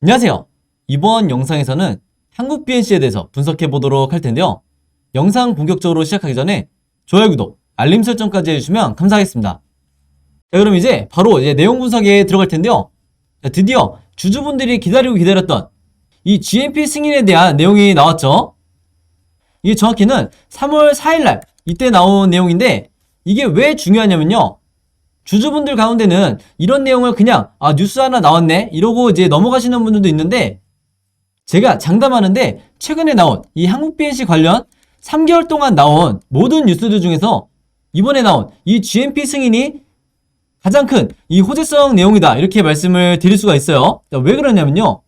안녕하세요. 이번 영상에서는 한국 BNC에 대해서 분석해 보도록 할 텐데요. 영상 본격적으로 시작하기 전에 좋아요, 구독, 알림 설정까지 해주시면 감사하겠습니다. 자, 그럼 이제 바로 내용 분석에 들어갈 텐데요. 자, 드디어 주주분들이 기다렸던 이 GMP 승인에 대한 내용이 나왔죠. 이게 정확히는 3월 4일날 이때 나온 내용인데, 이게 왜 중요하냐면요, 주주분들 가운데는 이런 내용을 그냥 뉴스 하나 나왔네 이러고 이제 넘어가시는 분들도 있는데, 제가 장담하는데 최근에 나온 이 한국 BNC 관련 3개월 동안 나온 모든 뉴스들 중에서 이번에 나온 이 GMP 승인이 가장 큰 이 호재성 내용이다, 이렇게 말씀을 드릴 수가 있어요. 자, 왜 그러냐면요,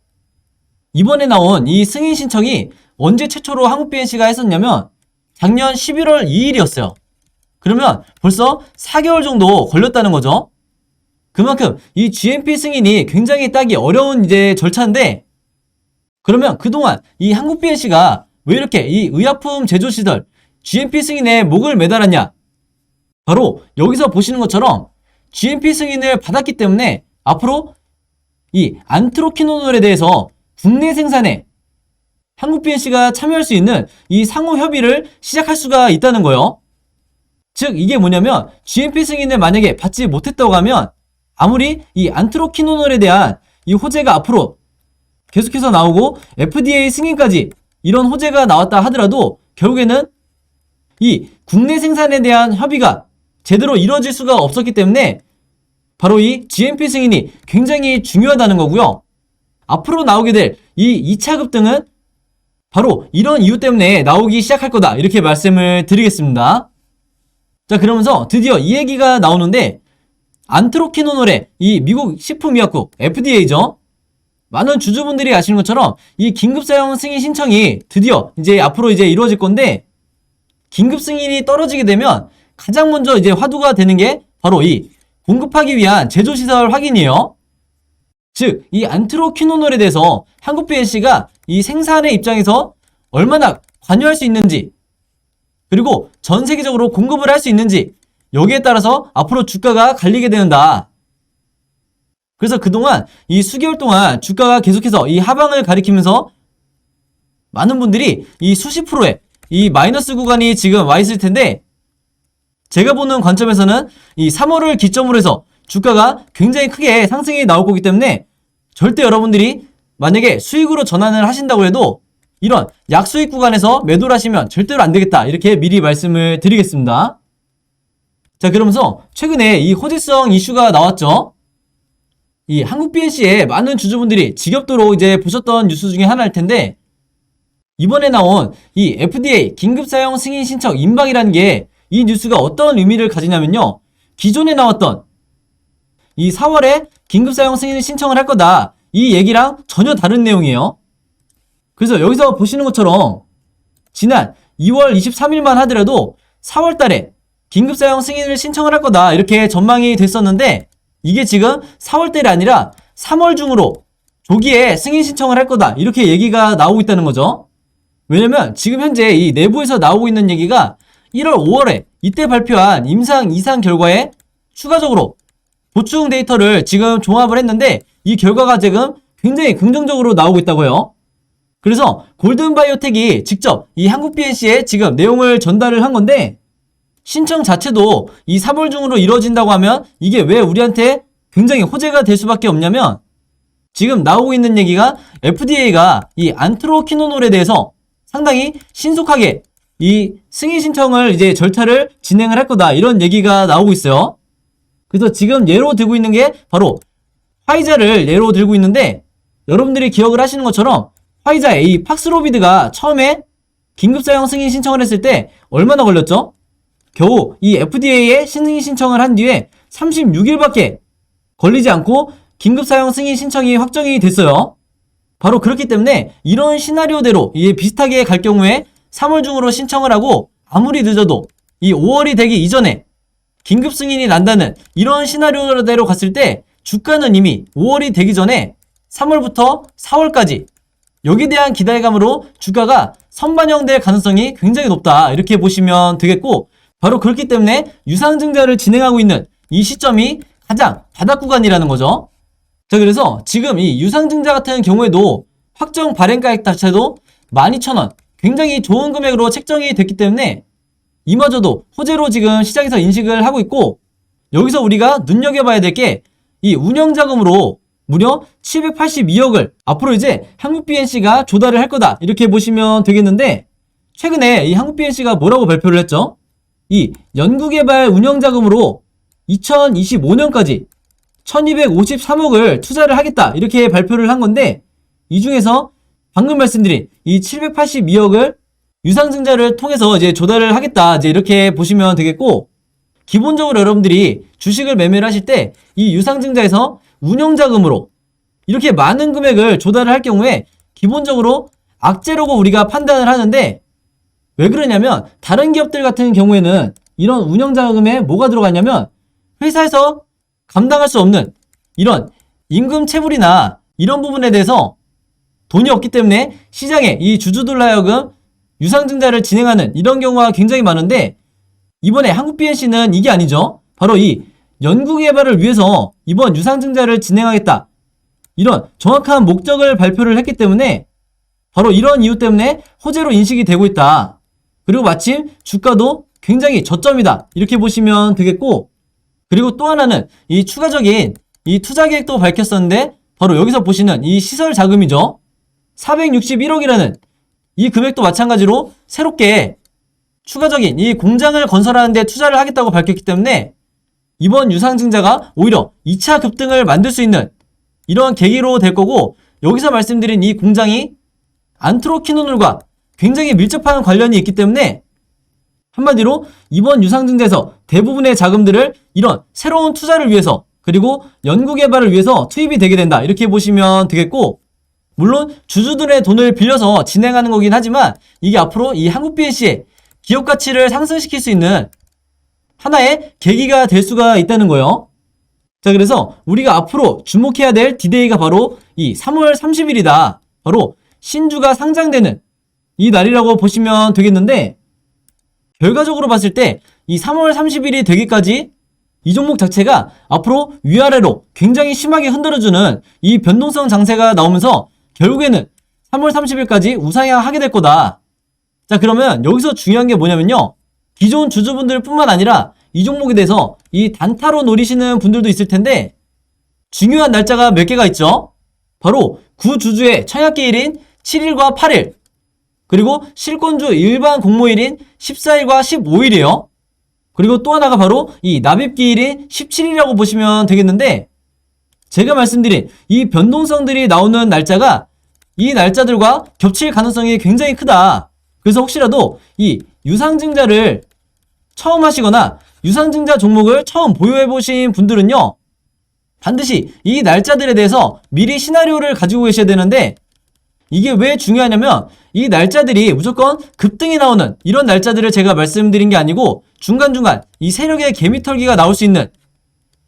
이번에 나온 이 승인 신청이 언제 최초로 한국 BNC가 했었냐면 작년 11월 2일이었어요. 그러면 벌써 4개월 정도 걸렸다는 거죠. 그만큼 이 GMP 승인이 굉장히 따기 어려운 이제 절차인데, 그러면 그동안 이 한국 BNC가 왜 이렇게 이 의약품 제조 시설 GMP 승인에 목을 매달았냐? 바로 여기서 보시는 것처럼 GMP 승인을 받았기 때문에 앞으로 이 안트로키노놀에 대해서 국내 생산에 한국 BNC가 참여할 수 있는 이 상호 협의를 시작할 수가 있다는 거예요. 즉 이게 뭐냐면, GMP 승인을 만약에 받지 못했다고 하면 아무리 이 안트로키노놀에 대한 이 호재가 앞으로 계속해서 나오고 FDA 승인까지 이런 호재가 나왔다 하더라도 결국에는 이 국내 생산에 대한 협의가 제대로 이루어질 수가 없었기 때문에 바로 이 GMP 승인이 굉장히 중요하다는 거고요. 앞으로 나오게 될 이 2차 급등은 바로 이런 이유 때문에 나오기 시작할 거다, 이렇게 말씀을 드리겠습니다. 자, 그러면서 드디어 이 얘기가 나오는데, 안트로키노놀의 이 미국 식품의약국 FDA죠. 많은 주주분들이 아시는 것처럼 이 긴급 사용 승인 신청이 드디어 이제 앞으로 이제 이루어질 건데, 긴급 승인이 떨어지게 되면 가장 먼저 이제 화두가 되는 게 바로 이 공급하기 위한 제조시설 확인이에요. 즉, 이 안트로키노놀에 대해서 한국 BNC가 이 생산의 입장에서 얼마나 관여할 수 있는지, 그리고 전 세계적으로 공급을 할 수 있는지, 여기에 따라서 앞으로 주가가 갈리게 된다. 그래서 그동안 이 수개월 동안 주가가 계속해서 이 하방을 가리키면서 많은 분들이 이 수십 프로의 이 마이너스 구간이 지금 와 있을 텐데, 제가 보는 관점에서는 이 3월을 기점으로 해서 주가가 굉장히 크게 상승이 나올 거기 때문에 절대 여러분들이 만약에 수익으로 전환을 하신다고 해도 이런 약수익 구간에서 매도를 하시면 절대로 안 되겠다, 이렇게 미리 말씀을 드리겠습니다. 자, 그러면서 최근에 이 호재성 이슈가 나왔죠. 이 한국 BNC의 많은 주주분들이 지겹도록 이제 보셨던 뉴스 중에 하나일 텐데, 이번에 나온 이 FDA 긴급 사용 승인 신청 임박이라는 게 이 뉴스가 어떤 의미를 가지냐면요, 기존에 나왔던 이 4월에 긴급 사용 승인 신청을 할 거다, 이 얘기랑 전혀 다른 내용이에요. 그래서 여기서 보시는 것처럼 지난 2월 23일만 하더라도 4월 달에 긴급 사용 승인을 신청을 할 거다, 이렇게 전망이 됐었는데, 이게 지금 4월 달이 아니라 3월 중으로 조기에 승인 신청을 할 거다, 이렇게 얘기가 나오고 있다는 거죠. 왜냐면 지금 현재 이 내부에서 나오고 있는 얘기가 1월 5월에 이때 발표한 임상 이상 결과에 추가적으로 보충 데이터를 지금 종합을 했는데, 이 결과가 지금 굉장히 긍정적으로 나오고 있다고요. 그래서 골든바이오텍이 직접 이 한국 BNC에 지금 내용을 전달을 한 건데, 신청 자체도 이 3월 중으로 이루어진다고 하면 이게 왜 우리한테 굉장히 호재가 될 수밖에 없냐면, 지금 나오고 있는 얘기가 FDA가 이 안트로키노놀에 대해서 상당히 신속하게 이 승인 신청을 이제 절차를 진행을 할 거다, 이런 얘기가 나오고 있어요. 그래서 지금 예로 들고 있는 게 바로 화이자를 예로 들고 있는데, 여러분들이 기억을 하시는 것처럼 화이자의 이 팍스로비드가 처음에 긴급 사용 승인 신청을 했을 때 얼마나 걸렸죠? 겨우 이 FDA에 승인 신청을 한 뒤에 36일밖에 걸리지 않고 긴급 사용 승인 신청이 확정이 됐어요. 바로 그렇기 때문에 이런 시나리오대로 이게 비슷하게 갈 경우에 3월 중으로 신청을 하고 아무리 늦어도 이 5월이 되기 이전에 긴급 승인이 난다는 이런 시나리오대로 갔을 때 주가는 이미 5월이 되기 전에 3월부터 4월까지 여기에 대한 기대감으로 주가가 선반영될 가능성이 굉장히 높다, 이렇게 보시면 되겠고, 바로 그렇기 때문에 유상증자를 진행하고 있는 이 시점이 가장 바닥 구간이라는 거죠. 자, 그래서 지금 이 유상증자 같은 경우에도 확정 발행가액 자체도 12,000원, 굉장히 좋은 금액으로 책정이 됐기 때문에 이마저도 호재로 지금 시장에서 인식을 하고 있고, 여기서 우리가 눈여겨봐야 될 게 이 운영자금으로 무려 782억을 앞으로 이제 한국 BNC가 조달을 할 거다, 이렇게 보시면 되겠는데, 최근에 이 한국 BNC가 뭐라고 발표를 했죠? 이 연구개발 운영자금으로 2025년까지 1253억을 투자를 하겠다, 이렇게 발표를 한 건데, 이 중에서 방금 말씀드린 이 782억을 유상증자를 통해서 이제 조달을 하겠다, 이제 이렇게 보시면 되겠고, 기본적으로 여러분들이 주식을 매매를 하실 때 이 유상증자에서 운영자금으로 이렇게 많은 금액을 조달을 할 경우에 기본적으로 악재라고 우리가 판단을 하는데, 왜 그러냐면 다른 기업들 같은 경우에는 이런 운영자금에 뭐가 들어가냐면 회사에서 감당할 수 없는 이런 임금 체불이나 이런 부분에 대해서 돈이 없기 때문에 시장에 이 주주들로 하여금 유상증자를 진행하는 이런 경우가 굉장히 많은데, 이번에 한국 BNC는 이게 아니죠. 바로 이 연구개발을 위해서 이번 유상증자를 진행하겠다, 이런 정확한 목적을 발표를 했기 때문에 바로 이런 이유 때문에 호재로 인식이 되고 있다. 그리고 마침 주가도 굉장히 저점이다, 이렇게 보시면 되겠고, 그리고 또 하나는 이 추가적인 이 투자 계획도 밝혔었는데, 바로 여기서 보시는 이 시설 자금이죠. 461억이라는 이 금액도 마찬가지로 새롭게 추가적인 이 공장을 건설하는 데 투자를 하겠다고 밝혔기 때문에 이번 유상증자가 오히려 2차 급등을 만들 수 있는 이런 계기로 될 거고, 여기서 말씀드린 이 공장이 안트로키노놀과 굉장히 밀접한 관련이 있기 때문에 한마디로 이번 유상증자에서 대부분의 자금들을 이런 새로운 투자를 위해서, 그리고 연구개발을 위해서 투입이 되게 된다, 이렇게 보시면 되겠고, 물론 주주들의 돈을 빌려서 진행하는 거긴 하지만 이게 앞으로 이 한국 BNC의 기업 가치를 상승시킬 수 있는 하나의 계기가 될 수가 있다는 거예요. 자, 그래서 우리가 앞으로 주목해야 될 디데이가 바로 이 3월 30일이다. 바로 신주가 상장되는 이 날이라고 보시면 되겠는데, 결과적으로 봤을 때 이 3월 30일이 되기까지 이 종목 자체가 앞으로 위아래로 굉장히 심하게 흔들어주는 이 변동성 장세가 나오면서 결국에는 3월 30일까지 우상향하게 될 거다. 자, 그러면 여기서 중요한 게 뭐냐면요, 기존 주주분들 뿐만 아니라 이 종목에 대해서 이 단타로 노리시는 분들도 있을 텐데, 중요한 날짜가 몇 개가 있죠. 바로 구주주의 청약기일인 7일과 8일, 그리고 실권주 일반 공모일인 14일과 15일이에요. 그리고 또 하나가 바로 이 납입기일인 17일이라고 보시면 되겠는데, 제가 말씀드린 이 변동성들이 나오는 날짜가 이 날짜들과 겹칠 가능성이 굉장히 크다. 그래서 혹시라도 이 유상증자를 처음 하시거나 유상증자 종목을 처음 보유해 보신 분들은요, 반드시 이 날짜들에 대해서 미리 시나리오를 가지고 계셔야 되는데, 이게 왜 중요하냐면 이 날짜들이 무조건 급등이 나오는 이런 날짜들을 제가 말씀드린 게 아니고, 중간중간 이 세력의 개미털기가 나올 수 있는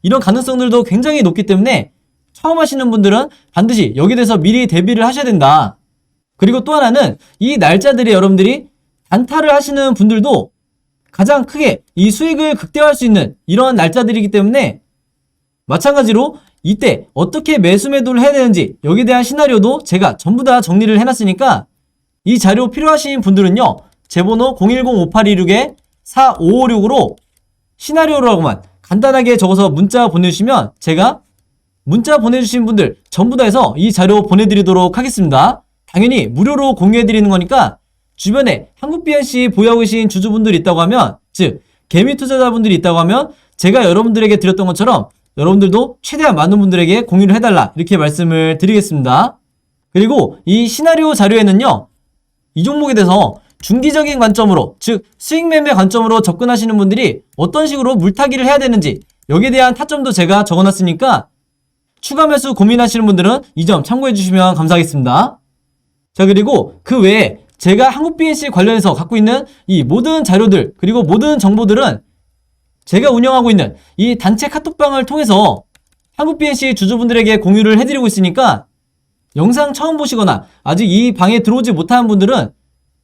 이런 가능성들도 굉장히 높기 때문에 처음 하시는 분들은 반드시 여기에 대해서 미리 대비를 하셔야 된다. 그리고 또 하나는 이 날짜들이 여러분들이 단타를 하시는 분들도 가장 크게 이 수익을 극대화할 수 있는 이런 날짜들이기 때문에, 마찬가지로 이때 어떻게 매수 매도를 해야 되는지 여기에 대한 시나리오도 제가 전부 다 정리를 해놨으니까, 이 자료 필요하신 분들은요, 제 번호 010-5826-4556으로 시나리오라고만 간단하게 적어서 문자 보내주시면 제가 문자 보내주신 분들 전부 다 해서 이 자료 보내드리도록 하겠습니다. 당연히 무료로 공유해드리는 거니까 주변에 한국 BNC 보유하고 계신 주주분들이 있다고 하면, 즉 개미 투자자분들이 있다고 하면 제가 여러분들에게 드렸던 것처럼 여러분들도 최대한 많은 분들에게 공유를 해달라, 이렇게 말씀을 드리겠습니다. 그리고 이 시나리오 자료에는요, 이 종목에 대해서 중기적인 관점으로, 즉 수익 매매 관점으로 접근하시는 분들이 어떤 식으로 물타기를 해야 되는지 여기에 대한 타점도 제가 적어놨으니까 추가 매수 고민하시는 분들은 이 점 참고해 주시면 감사하겠습니다. 자, 그리고 그 외에 제가 한국 BNC 관련해서 갖고 있는 이 모든 자료들, 그리고 모든 정보들은 제가 운영하고 있는 이 단체 카톡방을 통해서 한국 BNC 주주분들에게 공유를 해드리고 있으니까, 영상 처음 보시거나 아직 이 방에 들어오지 못한 분들은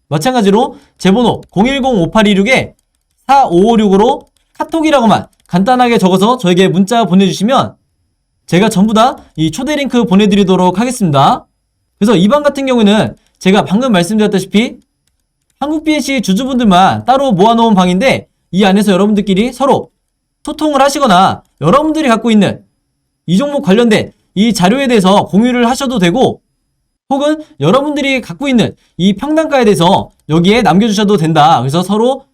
마찬가지로 제 번호 010-5826-4556으로 카톡이라고만 간단하게 적어서 저에게 문자 보내주시면 제가 전부 다 이 초대 링크 보내드리도록 하겠습니다. 그래서 이 방 같은 경우는 제가 방금 말씀드렸다시피 한국 BNC 주주분들만 따로 모아놓은 방인데 이 안에서 여러분들끼리 서로 소통을 하시거나 여러분들이 갖고 있는 이 종목 관련된 이 자료에 대해서 공유를 하셔도 되고 혹은 여러분들이 갖고 있는 이 평단가에 대해서 여기에 남겨주셔도 된다. 그래서 서로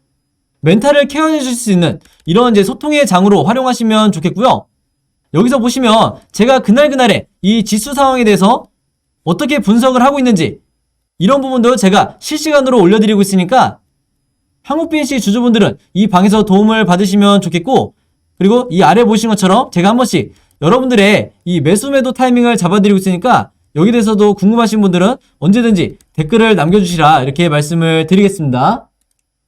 멘탈을 케어해 주실 수 있는 이런 이제 소통의 장으로 활용하시면 좋겠고요. 여기서 보시면 제가 그날그날의 이 지수 상황에 대해서 어떻게 분석을 하고 있는지 이런 부분도 제가 실시간으로 올려드리고 있으니까 한국 BNC 주주분들은 이 방에서 도움을 받으시면 좋겠고 그리고 이 아래 보시는 것처럼 제가 한 번씩 여러분들의 이 매수 매도 타이밍을 잡아드리고 있으니까 여기 대해서도 궁금하신 분들은 언제든지 댓글을 남겨주시라 이렇게 말씀을 드리겠습니다.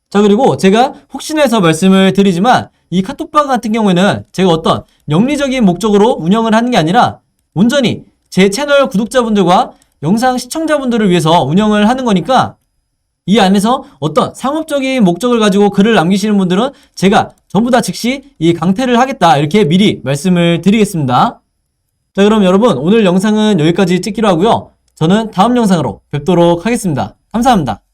자 그리고 제가 혹시나 해서 말씀을 드리지만 이 카톡방 같은 경우에는 제가 어떤 영리적인 목적으로 운영을 하는 게 아니라 온전히 제 채널 구독자분들과 영상 시청자분들을 위해서 운영을 하는 거니까 이 안에서 어떤 상업적인 목적을 가지고 글을 남기시는 분들은 제가 전부 다 즉시 이 강퇴를 하겠다 이렇게 미리 말씀을 드리겠습니다. 자 그럼 여러분 오늘 영상은 여기까지 찍기로 하고요. 저는 다음 영상으로 뵙도록 하겠습니다. 감사합니다.